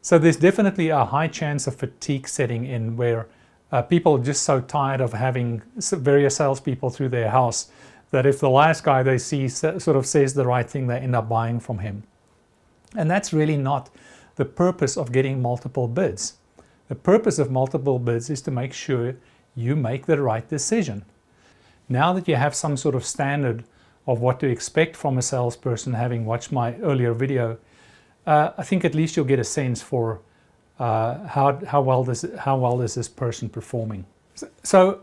So there's definitely a high chance of fatigue setting in where people are just so tired of having various salespeople through their house that if the last guy they see sort of says the right thing, they end up buying from him. And that's really not the purpose of getting multiple bids. The purpose of multiple bids is to make sure you make the right decision. Now that you have some sort of standard of what to expect from a salesperson, having watched my earlier video, I think at least you'll get a sense for how well is this person performing. So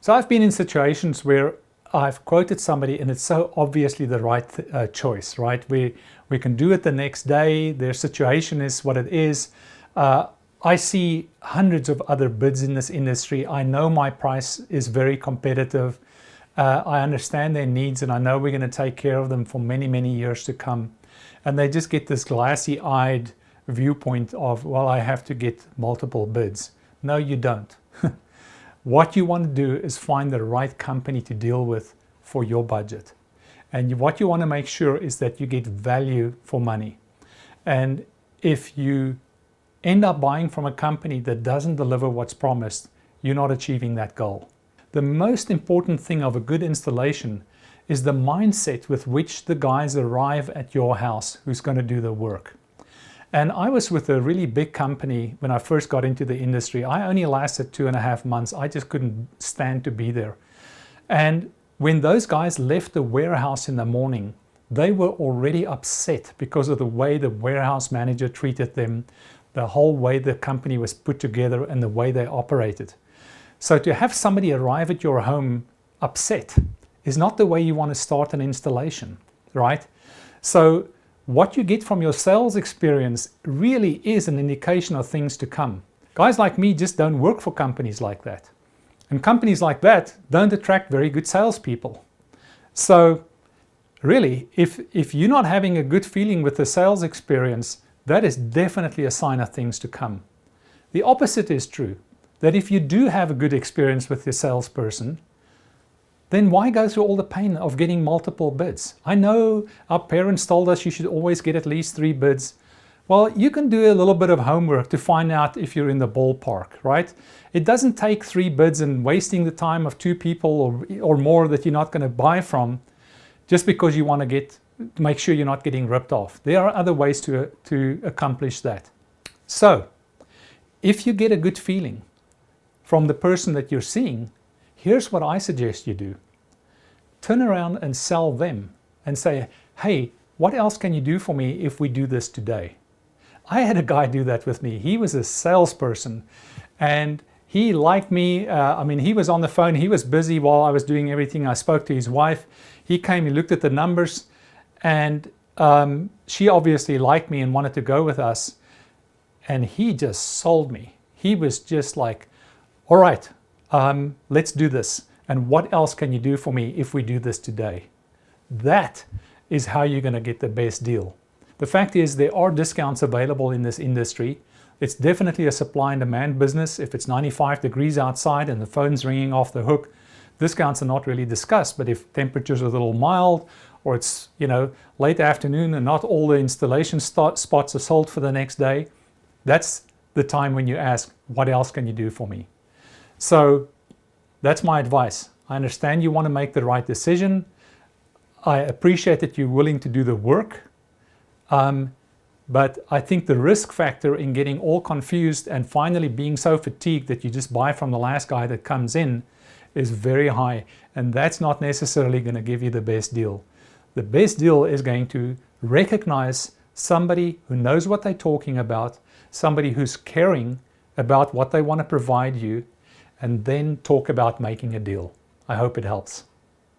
I've been in situations where I've quoted somebody and it's so obviously the right choice, right? We can do it the next day. Their situation is what it is. I see hundreds of other bids in this industry. I know my price is very competitive. I understand their needs and I know we're going to take care of them for many, many years to come. And they just get this glassy-eyed viewpoint of, well, I have to get multiple bids. No, you don't. What you want to do is find the right company to deal with for your budget. And what you want to make sure is that you get value for money. And if you end up buying from a company that doesn't deliver what's promised, you're not achieving that goal. The most important thing of a good installation is the mindset with which the guys arrive at your house who's going to do the work. And I was with a really big company when I first got into the industry. I only lasted 2.5 months. I just couldn't stand to be there. And when those guys left the warehouse in the morning, they were already upset because of the way the warehouse manager treated them, the whole way the company was put together and the way they operated. So to have somebody arrive at your home upset is not the way you want to start an installation, right? So what you get from your sales experience really is an indication of things to come. Guys like me just don't work for companies like that. And companies like that don't attract very good salespeople. So really, if you're not having a good feeling with the sales experience, that is definitely a sign of things to come. The opposite is true, that if you do have a good experience with your salesperson, then why go through all the pain of getting multiple bids? I know our parents told us you should always get at least 3 bids. Well, you can do a little bit of homework to find out if you're in the ballpark, right? It doesn't take 3 bids and wasting the time of 2 people or more that you're not going to buy from just because you want to make sure you're not getting ripped off. There are other ways to accomplish that. So, if you get a good feeling from the person that you're seeing, here's what I suggest you do. Turn around and sell them and say, hey, what else can you do for me if we do this today? I had a guy do that with me. He was a salesperson and he liked me. He was on the phone. He was busy while I was doing everything. I spoke to his wife. He came, he looked at the numbers and she obviously liked me and wanted to go with us. And he just sold me. He was just like, all right, let's do this. And what else can you do for me if we do this today? That is how you're going to get the best deal. The fact is there are discounts available in this industry. It's definitely a supply and demand business. If it's 95 degrees outside and the phone's ringing off the hook, discounts are not really discussed. But if temperatures are a little mild or it's late afternoon and not all the installation spots are sold for the next day, that's the time when you ask, what else can you do for me? So that's my advice. I understand you want to make the right decision. I appreciate that you're willing to do the work. But I think the risk factor in getting all confused and finally being so fatigued that you just buy from the last guy that comes in is very high. And that's not necessarily going to give you the best deal. The best deal is going to recognize somebody who knows what they're talking about, somebody who's caring about what they want to provide you, and then talk about making a deal. I hope it helps.